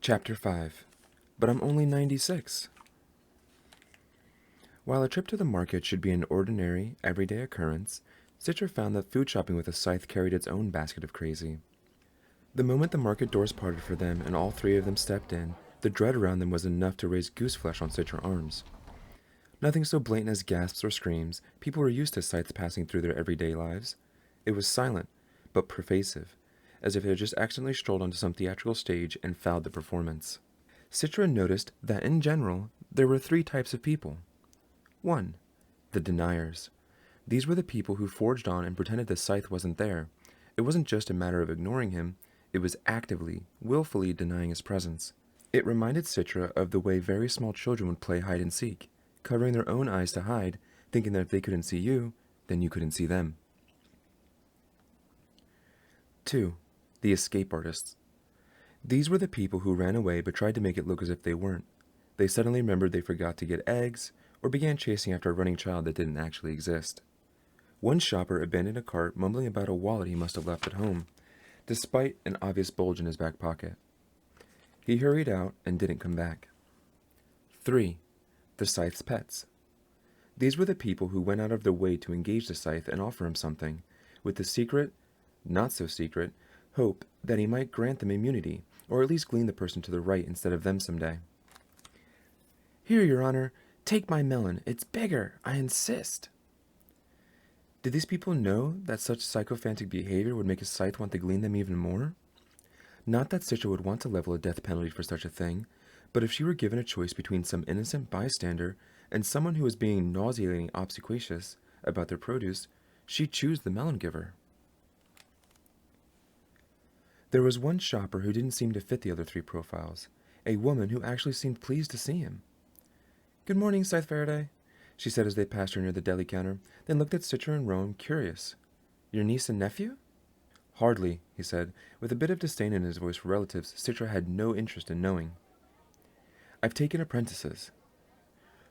Chapter 5. But I'm only 96. While a trip to the market should be an ordinary, everyday occurrence, Citra found that food shopping with a scythe carried its own basket of crazy. The moment the market doors parted for them and all three of them stepped in, the dread around them was enough to raise goose flesh on Citra's arms. Nothing so blatant as gasps or screams. People were used to scythes passing through their everyday lives. It was silent, but pervasive, as if it had just accidentally strolled onto some theatrical stage and fouled the performance. Citra noticed that, in general, there were three types of people. 1. The deniers. These were the people who forged on and pretended the scythe wasn't there. It wasn't just a matter of ignoring him, it was actively, willfully denying his presence. It reminded Citra of the way very small children would play hide and seek, covering their own eyes to hide, thinking that if they couldn't see you, then you couldn't see them. 2. The escape artists. These were the people who ran away but tried to make it look as if they weren't. They suddenly remembered they forgot to get eggs, or began chasing after a running child that didn't actually exist. One shopper abandoned a cart, mumbling about a wallet he must have left at home, despite an obvious bulge in his back pocket. He hurried out and didn't come back. 3. The scythe's pets. These were the people who went out of their way to engage the scythe and offer him something, with the secret, not so secret, hope that he might grant them immunity, or at least glean the person to the right instead of them someday. "Here, Your Honor, take my melon. It's bigger, I insist." Did these people know that such sycophantic behavior would make a scythe want to glean them even more? Not that Citra would want to level a death penalty for such a thing, but if she were given a choice between some innocent bystander and someone who was being nauseatingly obsequious about their produce, she'd choose the melon giver. There was one shopper who didn't seem to fit the other three profiles, a woman who actually seemed pleased to see him. "Good morning, Scythe Faraday," she said as they passed her near the deli counter, then looked at Citra and Rowan, curious. "Your niece and nephew?" "Hardly," he said, with a bit of disdain in his voice for relatives Citra had no interest in knowing. "I've taken apprentices."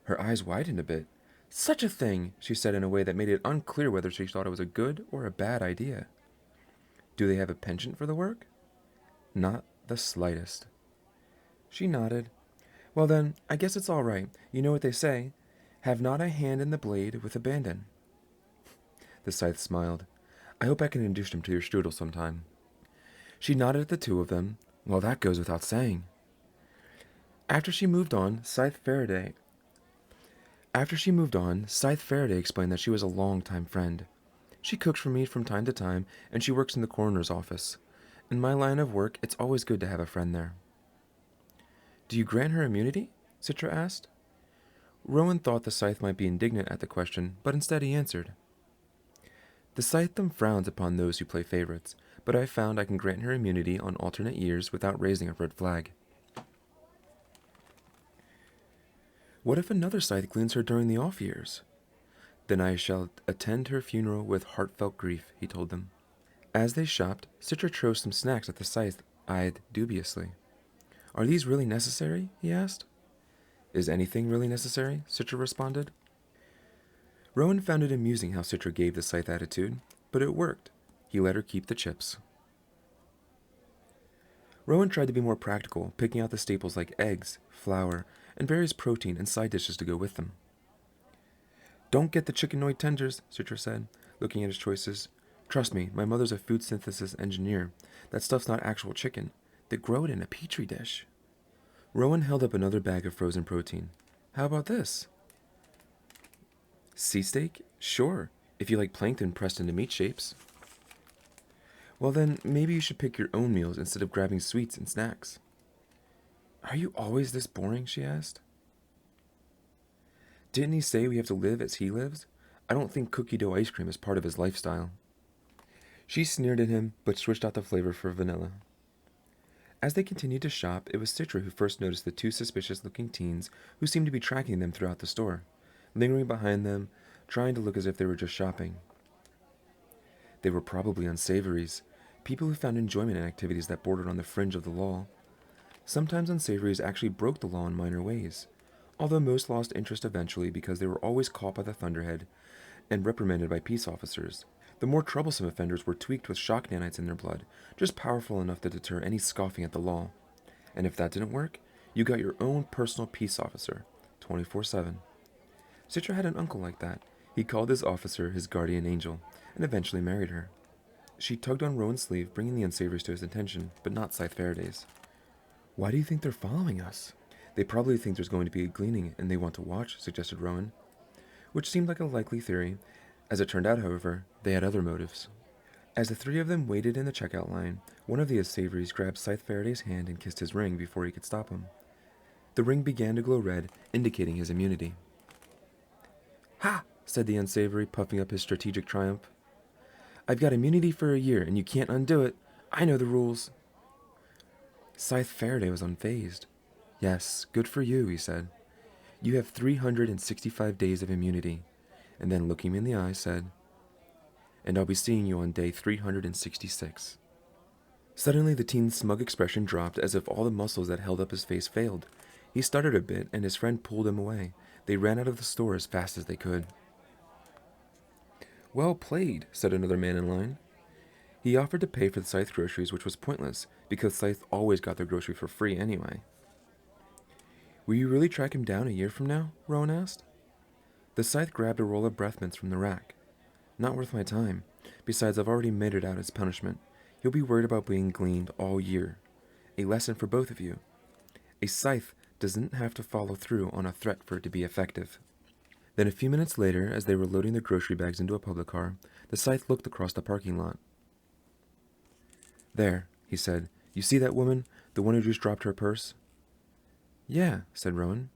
Her eyes widened a bit. "Such a thing," she said in a way that made it unclear whether she thought it was a good or a bad idea. "Do they have a penchant for the work?" "Not the slightest." She nodded. "Well then, I guess it's all right. You know what they say, have not a hand in the blade with abandon." The scythe smiled. "I hope I can introduce him to your strudel sometime." She nodded at the two of them. "Well, that goes without saying." After she moved on, Scythe Faraday explained that she was a long-time friend. "She cooks for me from time to time, and she works in the coroner's office. In my line of work, it's always good to have a friend there." "Do you grant her immunity?" Citra asked. Rowan thought the scythe might be indignant at the question, but instead he answered. "The scythedom frowns upon those who play favorites, but I've found I can grant her immunity on alternate years without raising a red flag." "What if another scythe gleans her during the off years?" "Then I shall attend her funeral with heartfelt grief," he told them. As they shopped, Citra chose some snacks that the scythe eyed dubiously. "Are these really necessary?" he asked. "Is anything really necessary?" Citra responded. Rowan found it amusing how Citra gave the scythe attitude, but it worked. He let her keep the chips. Rowan tried to be more practical, picking out the staples like eggs, flour, and various protein and side dishes to go with them. "Don't get the chickenoid tenders," Citra said, looking at his choices. "Trust me, my mother's a food synthesis engineer. That stuff's not actual chicken. They grow it in a petri dish." Rowan held up another bag of frozen protein. "How about this?" "Sea steak? Sure, if you like plankton pressed into meat shapes." "Well then, maybe you should pick your own meals instead of grabbing sweets and snacks." "Are you always this boring?" she asked. "Didn't he say we have to live as he lives? I don't think cookie dough ice cream is part of his lifestyle." She sneered at him, but switched out the flavor for vanilla. As they continued to shop, it was Citra who first noticed the two suspicious-looking teens who seemed to be tracking them throughout the store, lingering behind them, trying to look as if they were just shopping. They were probably unsavories, people who found enjoyment in activities that bordered on the fringe of the law. Sometimes unsavories actually broke the law in minor ways, although most lost interest eventually because they were always caught by the thunderhead and reprimanded by peace officers. The more troublesome offenders were tweaked with shock nanites in their blood, just powerful enough to deter any scoffing at the law. And if that didn't work, you got your own personal peace officer, 24/7. Citra had an uncle like that. He called his officer his guardian angel, and eventually married her. She tugged on Rowan's sleeve, bringing the unsavories to his attention, but not Scythe Faraday's. Why do you think they're following us? They probably think there's going to be a gleaning, and they want to watch, suggested Rowan, which seemed like a likely theory. As it turned out, however, they had other motives. As the three of them waited in the checkout line, one of the unsavories grabbed Scythe Faraday's hand and kissed his ring before he could stop him. The ring began to glow red, indicating his immunity. Ha! Said the unsavory, puffing up his strategic triumph. I've got immunity for a year, and you can't undo it. I know the rules. Scythe Faraday was unfazed. Yes, good for you, he said. You have 365 days of immunity. And then, looking me in the eye, said, and I'll be seeing you on day 366. Suddenly, the teen's smug expression dropped as if all the muscles that held up his face failed. He stuttered a bit, and his friend pulled him away. They ran out of the store as fast as they could. Well played, said another man in line. He offered to pay for the Scythe groceries, which was pointless, because Scythe always got their grocery for free anyway. Will you really track him down a year from now? Rowan asked. The Scythe grabbed a roll of breath mints from the rack. Not worth my time. Besides, I've already made it out as punishment. You'll be worried about being gleaned all year. A lesson for both of you. A Scythe doesn't have to follow through on a threat for it to be effective. Then a few minutes later, as they were loading their grocery bags into a public car, the Scythe looked across the parking lot. There, he said. You see that woman? The one who just dropped her purse? Yeah, said Rowan.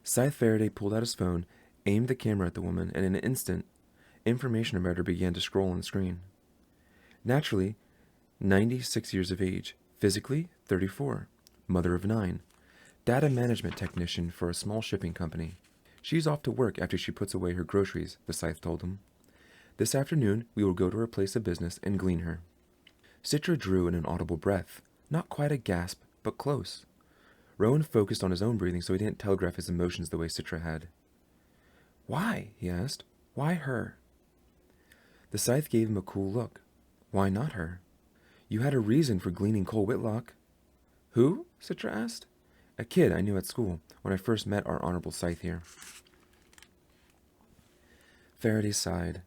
Scythe Faraday pulled out his phone, aimed the camera at the woman, and in an instant, information about her began to scroll on the screen. Naturally, 96 years of age, physically 34, mother of 9, data management technician for a small shipping company. She's off to work after she puts away her groceries, the Scythe told him. This afternoon, we will go to her place of business and glean her. Citra drew in an audible breath, not quite a gasp, but close. Rowan focused on his own breathing so he didn't telegraph his emotions the way Citra had. Why? He asked. Why her? The Scythe gave him a cool look. Why not her? You had a reason for gleaning Cole Whitlock. Who? Citra asked. A kid I knew at school when I first met our honorable Scythe here. Faraday sighed.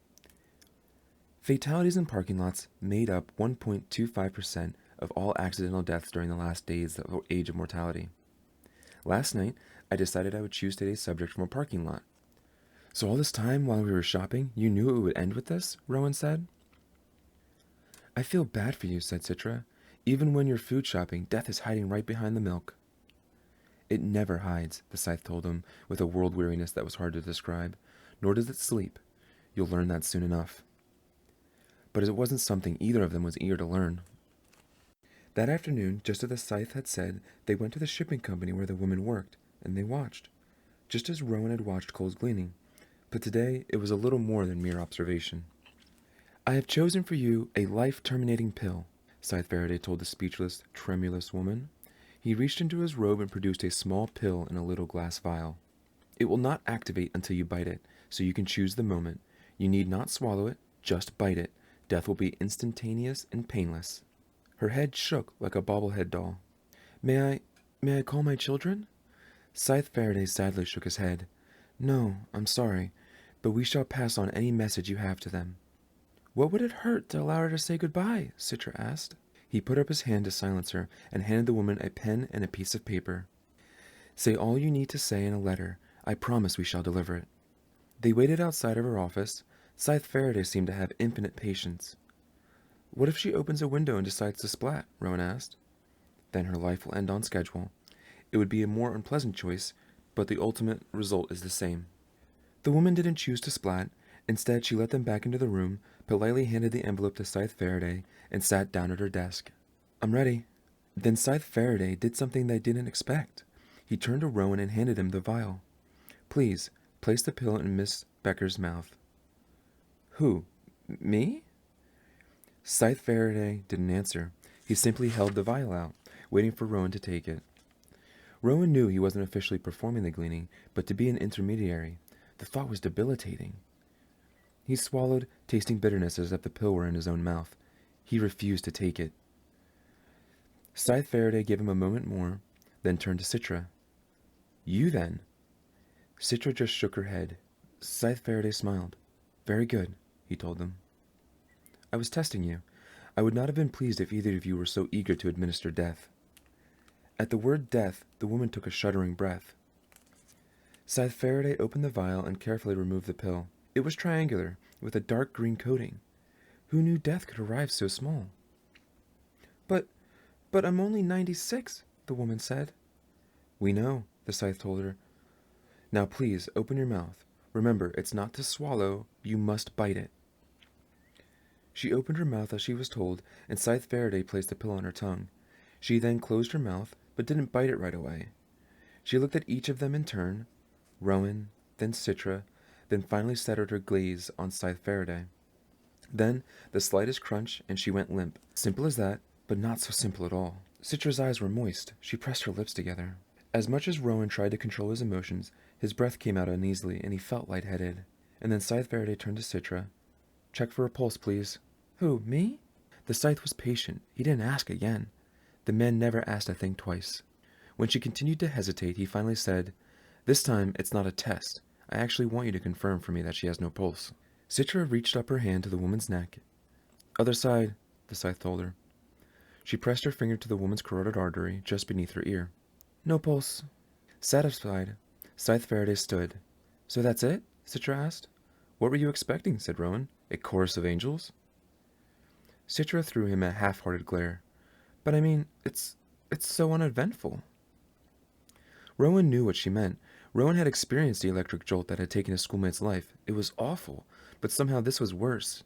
Fatalities in parking lots made up 1.25% of all accidental deaths during the last days of the age of mortality. Last night, I decided I would choose today's subject from a parking lot. So all this time while we were shopping, you knew it would end with this? Rowan said. I feel bad for you, said Citra. Even when you're food shopping, death is hiding right behind the milk. It never hides, the Scythe told him, with a world weariness that was hard to describe. Nor does it sleep. You'll learn that soon enough. But it wasn't something either of them was eager to learn. That afternoon, just as the Scythe had said, they went to the shipping company where the woman worked, and they watched, just as Rowan had watched Cole's gleaning. But today, it was a little more than mere observation. I have chosen for you a life-terminating pill, Scythe Faraday told the speechless, tremulous woman. He reached into his robe and produced a small pill in a little glass vial. It will not activate until you bite it, so you can choose the moment. You need not swallow it, just bite it. Death will be instantaneous and painless. Her head shook like a bobblehead doll. May I call my children? Scythe Faraday sadly shook his head. No, I'm sorry, but we shall pass on any message you have to them. What would it hurt to allow her to say goodbye? Citra asked. He put up his hand to silence her and handed the woman a pen and a piece of paper. Say all you need to say in a letter. I promise we shall deliver it. They waited outside of her office. Scythe Faraday seemed to have infinite patience. What if she opens a window and decides to splat? Rowan asked. Then her life will end on schedule. It would be a more unpleasant choice, but the ultimate result is the same. The woman didn't choose to splat. Instead, she let them back into the room, politely handed the envelope to Scythe Faraday, and sat down at her desk. I'm ready. Then Scythe Faraday did something they didn't expect. He turned to Rowan and handed him the vial. Please, place the pill in Miss Becker's mouth. Who? Me? Scythe Faraday didn't answer. He simply held the vial out, waiting for Rowan to take it. Rowan knew he wasn't officially performing the gleaning, but to be an intermediary, the thought was debilitating. He swallowed, tasting bitterness as if the pill were in his own mouth. He refused to take it. Scythe Faraday gave him a moment more, then turned to Citra. You then? Citra just shook her head. Scythe Faraday smiled. Very good, he told them. I was testing you. I would not have been pleased if either of you were so eager to administer death. At the word death, the woman took a shuddering breath. Scythe Faraday opened the vial and carefully removed the pill. It was triangular, with a dark green coating. Who knew death could arrive so small? But I'm only 96, the woman said. We know, the Scythe told her. Now please, open your mouth. Remember, it's not to swallow, you must bite it. She opened her mouth as she was told, and Scythe Faraday placed the pill on her tongue. She then closed her mouth, but didn't bite it right away. She looked at each of them in turn, Rowan, then Citra, then finally settled her gaze on Scythe Faraday. Then, the slightest crunch, and she went limp. Simple as that, but not so simple at all. Citra's eyes were moist. She pressed her lips together. As much as Rowan tried to control his emotions, his breath came out uneasily, and he felt lightheaded. And then Scythe Faraday turned to Citra. Check for a pulse, please. Who, me? The Scythe was patient. He didn't ask again. The man never asked a thing twice. When she continued to hesitate, he finally said, This time, it's not a test. I actually want you to confirm for me that she has no pulse. Citra reached up her hand to the woman's neck. Other side, the Scythe told her. She pressed her finger to the woman's carotid artery just beneath her ear. No pulse. Satisfied, Scythe Faraday stood. So that's it? Citra asked. What were you expecting? Said Rowan. A chorus of angels? Citra threw him a half-hearted glare. But I mean, it's so uneventful. Rowan knew what she meant. Rowan had experienced the electric jolt that had taken his schoolmate's life. It was awful, but somehow this was worse.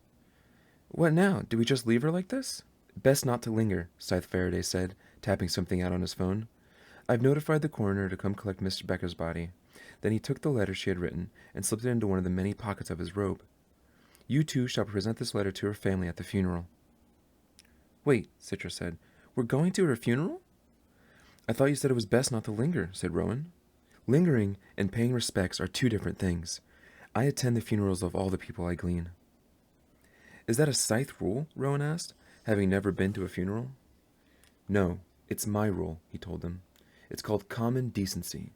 What now? Do we just leave her like this? Best not to linger, Scythe Faraday said, tapping something out on his phone. I've notified the coroner to come collect Mr. Becker's body. Then he took the letter she had written and slipped it into one of the many pockets of his robe. You two shall present this letter to her family at the funeral. Wait, Citra said. We're going to her funeral? I thought you said it was best not to linger, said Rowan. Lingering and paying respects are two different things. I attend the funerals of all the people I glean. Is that a Scythe rule? Rowan asked, having never been to a funeral. No, it's my rule, he told them. It's called common decency.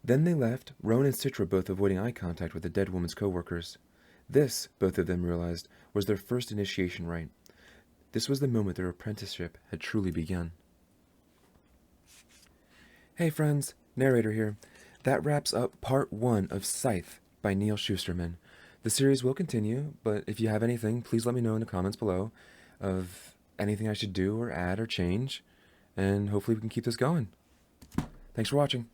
Then they left, Rowan and Citra both avoiding eye contact with the dead woman's co-workers. This, both of them realized, was their first initiation rite. This was the moment their apprenticeship had truly begun. Hey friends, narrator here. That wraps up part 1 of Scythe by Neil Shusterman. The series will continue, but if you have anything, please let me know in the comments below of anything I should do or add or change, and hopefully we can keep this going. Thanks for watching.